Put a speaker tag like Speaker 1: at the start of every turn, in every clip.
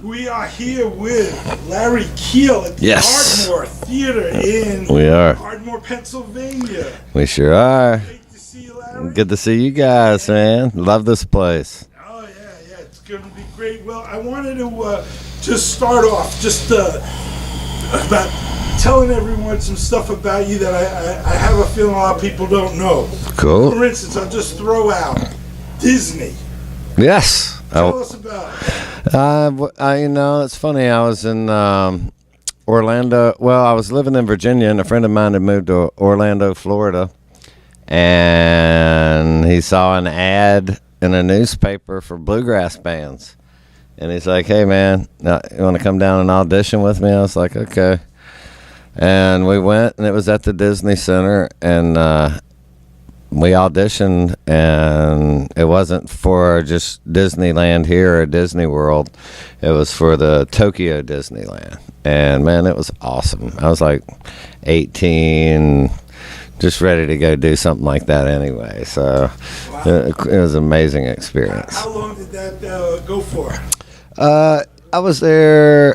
Speaker 1: We are here with Larry Keel at the Ardmore Theater in Ardmore, Pennsylvania.
Speaker 2: We sure are.
Speaker 1: Great to see you, Larry.
Speaker 2: Good to see you guys, man. Love this place.
Speaker 1: Oh, yeah. It's going to be great. Well, I wanted to just start off about telling everyone some stuff about you that I have a feeling a lot of people don't know.
Speaker 2: Cool.
Speaker 1: For instance, I'll just throw out Disney.
Speaker 2: Yes.
Speaker 1: Tell us about it.
Speaker 2: It's funny. I was in Orlando. Well, I was living in Virginia, and a friend of mine had moved to Orlando, Florida, and he saw an ad in a newspaper for bluegrass bands. And he's like, "Hey, man, you want to come down and audition with me?" I was like, "Okay." And we went, and it was at the Disney Center, and we auditioned, and it wasn't for just Disneyland here or Disney World. It was for the Tokyo Disneyland. And, man, it was awesome. I was like 18, just ready to go do something like that anyway. So wow. It was an amazing experience.
Speaker 1: How long did that go for?
Speaker 2: I was there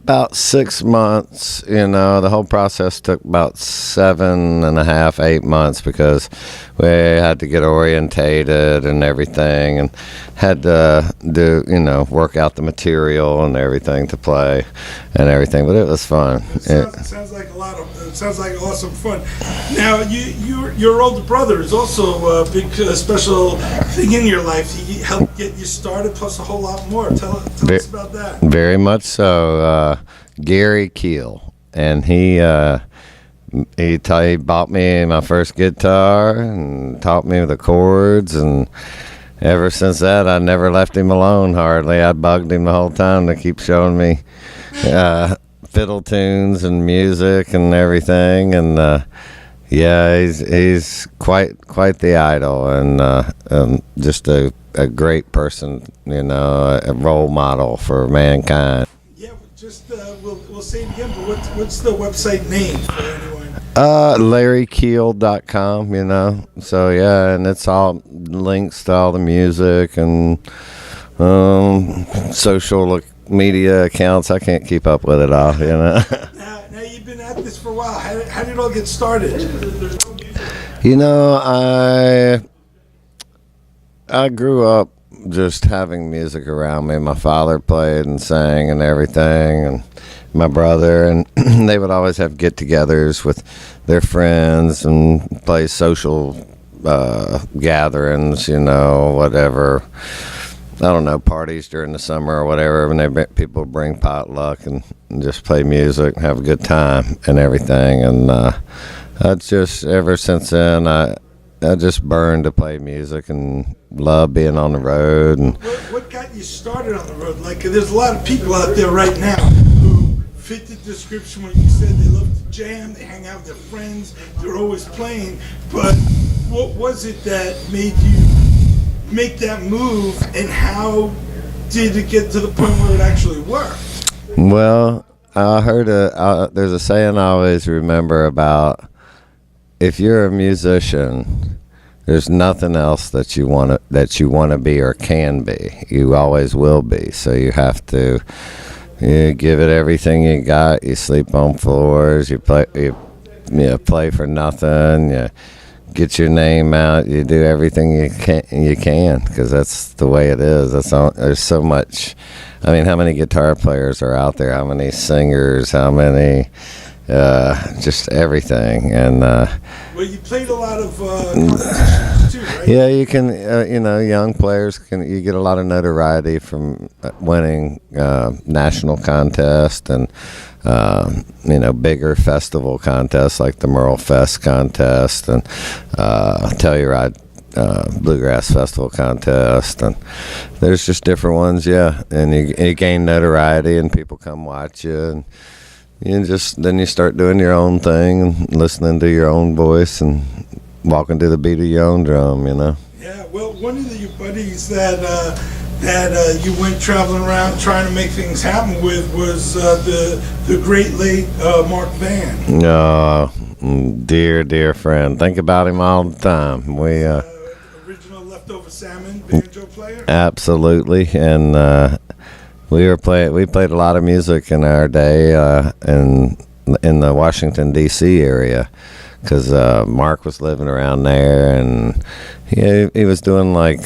Speaker 2: about 6 months. The whole process took about 7.5, 8 months because we had to get orientated and everything, and had to do, work out the material and everything to play and everything. But it was fun.
Speaker 1: It sounds like sounds like awesome fun. Now, your older brother is also a big special thing in your life. He helped get you started, plus a whole lot more. Tell us about that.
Speaker 2: Very much so. Larry Keel, and he bought me my first guitar and taught me the chords, and ever since that I never left him alone hardly. I bugged him the whole time to keep showing me fiddle tunes and music and everything, and he's quite the idol, and just a great person, a role model for mankind.
Speaker 1: We'll say it again, but what's the website name for anyone?
Speaker 2: LarryKeel.com, So, yeah, and it's all links to all the music and social media accounts. I can't keep up with it all,
Speaker 1: Now you've been at this for a while. How did it all get started?
Speaker 2: I grew up just having music around me. My father played and sang and everything, and my brother, and they would always have get-togethers with their friends and play social gatherings, whatever. I don't know, parties during the summer or whatever, when people bring potluck and just play music and have a good time and everything. And I just, ever since then, I just burned to play music and love being on the road. And
Speaker 1: what got you started on the road? Like, there's a lot of people out there right now who fit the description when you said they love to jam, they hang out with their friends, they're always playing. But what was it that made you make that move, and how did it get to the point where it actually worked?
Speaker 2: Well, I heard there's a saying I always remember about, if you're a musician, there's nothing else that you want to be or can be. You always will be. So you have to give it everything you got. You sleep on floors. You play for nothing. You get your name out. You do everything you can because that's the way it is. There's so much. I mean, how many guitar players are out there? How many singers? How many? Just everything. And
Speaker 1: well, you played a lot of competitions too, right?
Speaker 2: Yeah, you can. Young players you get a lot of notoriety from winning national contests and bigger festival contests like the Merle Fest contest and Telluride Bluegrass Festival contest, and there's just different ones, and you gain notoriety and people come watch you, and then you start doing your own thing and listening to your own voice and walking to the beat of your own drum,
Speaker 1: Yeah, well, one of your buddies that you went traveling around trying to make things happen with was the great late Mark Van.
Speaker 2: Dear friend. Think about him all the time. We
Speaker 1: original leftover salmon banjo player.
Speaker 2: Absolutely, and We played a lot of music in our day, in the Washington D.C. area, because Mark was living around there, and he was doing like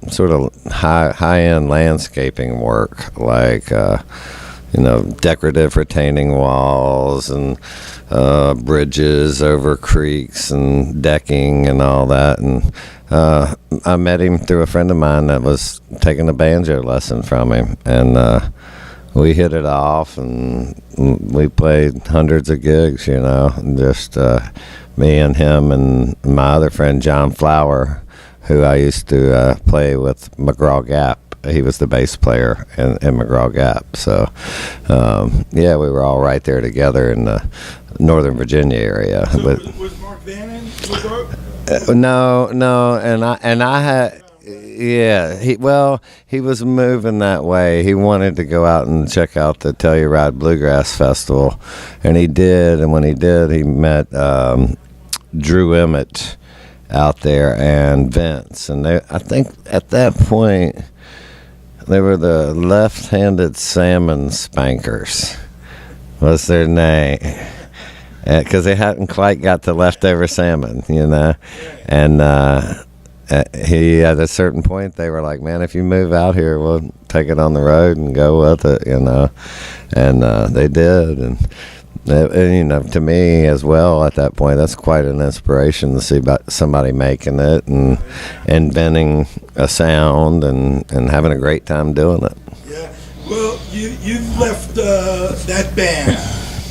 Speaker 2: sort of high end landscaping work, like decorative retaining walls and bridges over creeks and decking and all that. And I met him through a friend of mine that was taking a banjo lesson from him, and we hit it off, and we played hundreds of gigs, just me and him and my other friend John Flower, who I used to play with McGraw Gap. He was the bass player in McGraw Gap. So, we were all right there together in the Northern Virginia area.
Speaker 1: So was Mark Van in McGraw?
Speaker 2: No, and I had. Yeah, he was moving that way. He wanted to go out and check out the Telluride Bluegrass Festival, and he did. And when he did, he met Drew Emmett out there and Vince. And I think at that point, they were the Left-Handed Salmon Spankers, was their name. Because they hadn't quite got to leftover salmon, And he, at a certain point, they were like, man, if you move out here, we'll take it on the road and go with it, And they did. And to me as well, at that point, that's quite an inspiration to see about somebody making it and inventing a sound and having a great time doing it.
Speaker 1: Yeah. Well, you left that band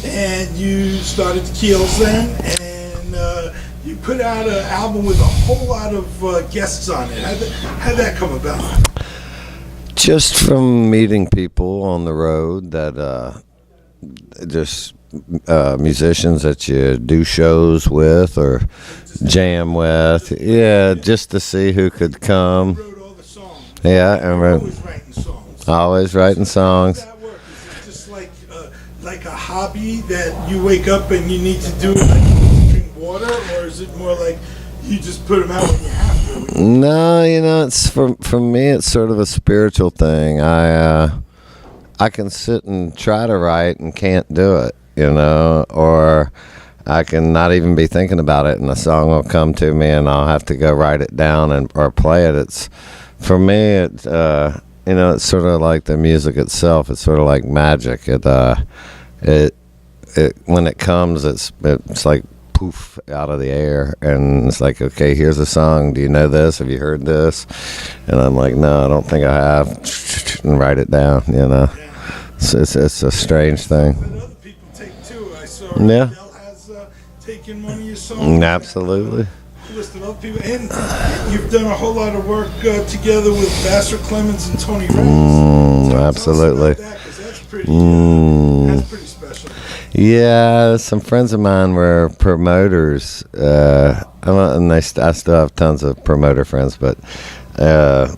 Speaker 1: and you started the Keels then, and you put out an album with a whole lot of guests on it. How'd that come about?
Speaker 2: Just from meeting people on the road that just musicians that you do shows with or jam with. Yeah, just to see who could come.
Speaker 1: You wrote all the songs.
Speaker 2: Yeah, I
Speaker 1: Always writing songs.
Speaker 2: Always writing songs.
Speaker 1: How does that work? Is it just like a hobby that you wake up and you need to do it like you drink water, or is it more like you just put them out when you have to?
Speaker 2: No, it's for me, it's sort of a spiritual thing. I can sit and try to write and can't do it, or I can not even be thinking about it and a song will come to me and I'll have to go write it down or play it. It's, for me, it's sort of like the music itself. It's sort of like magic. It when it comes, it's like poof out of the air, and it's like, okay, here's a song. Do you know this? Have you heard this? And I'm like, no, I don't think I have. And write it down. It's a strange thing.
Speaker 1: But other people take too. I saw
Speaker 2: Yeah.
Speaker 1: Adele has taken one of your songs.
Speaker 2: Absolutely.
Speaker 1: List of other people, and you've done a whole lot of work together with Vassar Clemens and Tony Reynolds.
Speaker 2: Absolutely.
Speaker 1: Tell us about that, 'cause that's pretty special.
Speaker 2: Yeah, some friends of mine were promoters, and I still have tons of promoter friends, but a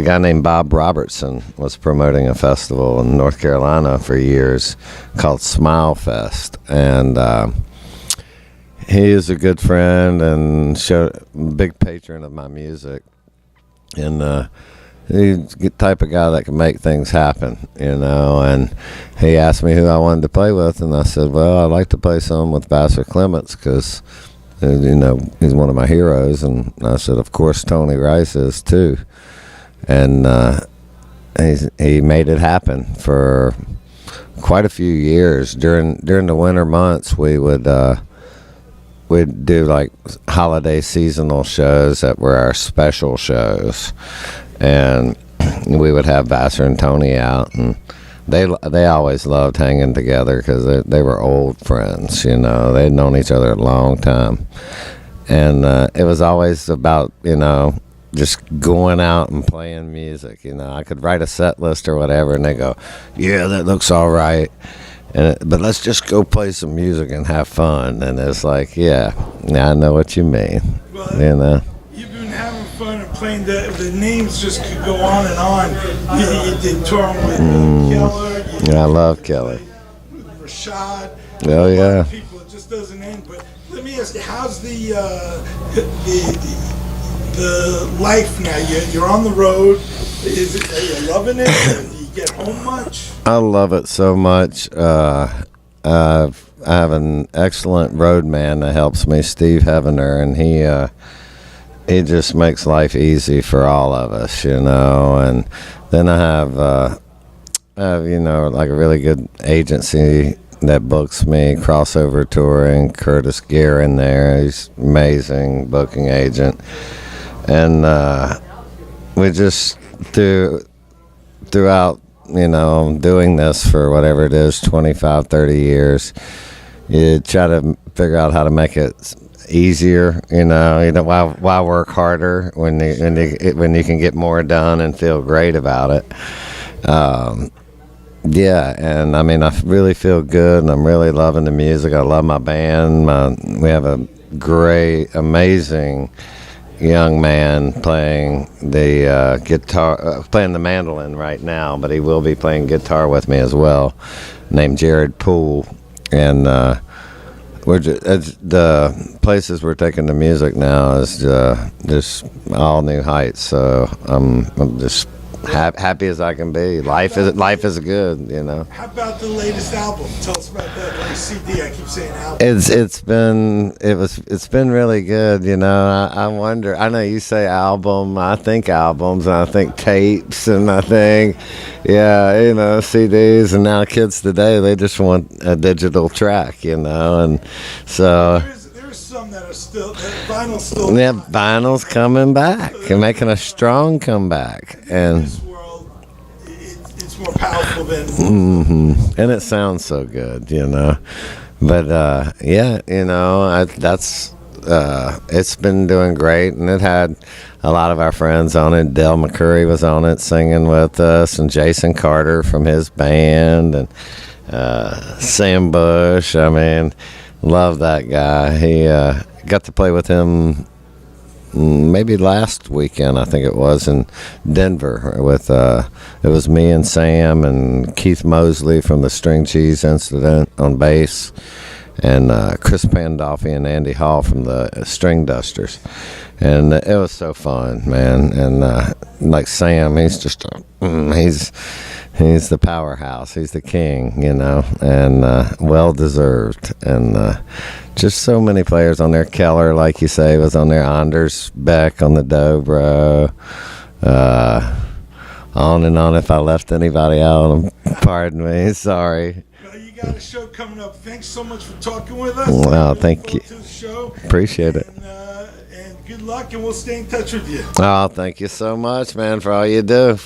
Speaker 2: guy named Bob Robertson was promoting a festival in North Carolina for years called Smile Fest, and he is a good friend and big patron of my music, and he's the type of guy that can make things happen, and he asked me who I wanted to play with, and I said, well, I'd like to play some with Vassar Clements because, he's one of my heroes, and I said, of course, Tony Rice is too, and he made it happen for quite a few years. During the winter months, we'd do like holiday seasonal shows that were our special shows, and we would have Vassar and Tony out, and they always loved hanging together because they were old friends. They'd known each other a long time, and it was always about just going out and playing music. I could write a set list or whatever, and they go, yeah, that looks all right. But let's just go play some music and have fun. And it's like, yeah, I know what you mean.
Speaker 1: Well, you've been having fun and playing. The names just could go on and on. You did touring with Keller.
Speaker 2: I love Keller.
Speaker 1: With Rashad.
Speaker 2: Oh, yeah.
Speaker 1: People, it just doesn't end. But let me ask you, how's the life now? You're on the road. Are you loving it? Or do you get home much?
Speaker 2: I love it so much. I have an excellent road man that helps me, Steve Heavener, and he just makes life easy for all of us, you know. And then I have you know, like a really good agency that books me, Crossover Touring, Curtis Gear in there. He's amazing booking agent. And we just throughout, you know, doing this for whatever it is, 25, 30 years, you try to figure out how to make it easier, you know, why work harder when you can get more done and feel great about it. Yeah, and I mean, I really feel good, and I'm really loving the music. I love my band. We have a great, amazing young man playing the guitar, playing the mandolin right now, but he will be playing guitar with me as well, named Jared Poole. And the places we're taking the music now is just all new heights. So I'm just happy as I can be. Life is good, you know.
Speaker 1: How about the latest album? Tell us about that. Like CD, I keep saying album.
Speaker 2: It's been really good, you know. I wonder. I know you say album. I think albums, and I think tapes, and I think, yeah, you know, CDs. And now kids today, they just want a digital track, you know. And so
Speaker 1: there's some that are still vinyl's still.
Speaker 2: Yeah, vinyl's coming back and making a strong comeback, and
Speaker 1: this world, it's more powerful than.
Speaker 2: And it sounds so good, you know. But yeah, you know, it's been doing great, and it had a lot of our friends on it. Del McCurry was on it singing with us, and Jason Carter from his band, and Sam Bush. I mean, love that guy. He got to play with him maybe last weekend, I think it was, in Denver. With it was me and Sam and Keith Mosley from the String Cheese Incident on bass, and Chris Pandolfi and Andy Hall from the String Dusters. And it was so fun, man. And like Sam, he's just he's the powerhouse. He's the king, you know, and well deserved. And just so many players on there. Keller, like you say, was on there. Anders Beck on the dobro. On and on. If I left anybody out, pardon me. Sorry.
Speaker 1: Well, you got a show coming up. Thanks so much for talking with us.
Speaker 2: Well, thank you.
Speaker 1: To the show.
Speaker 2: Appreciate it.
Speaker 1: And good luck, and we'll stay in touch with you.
Speaker 2: Oh, thank you so much, man, for all you do.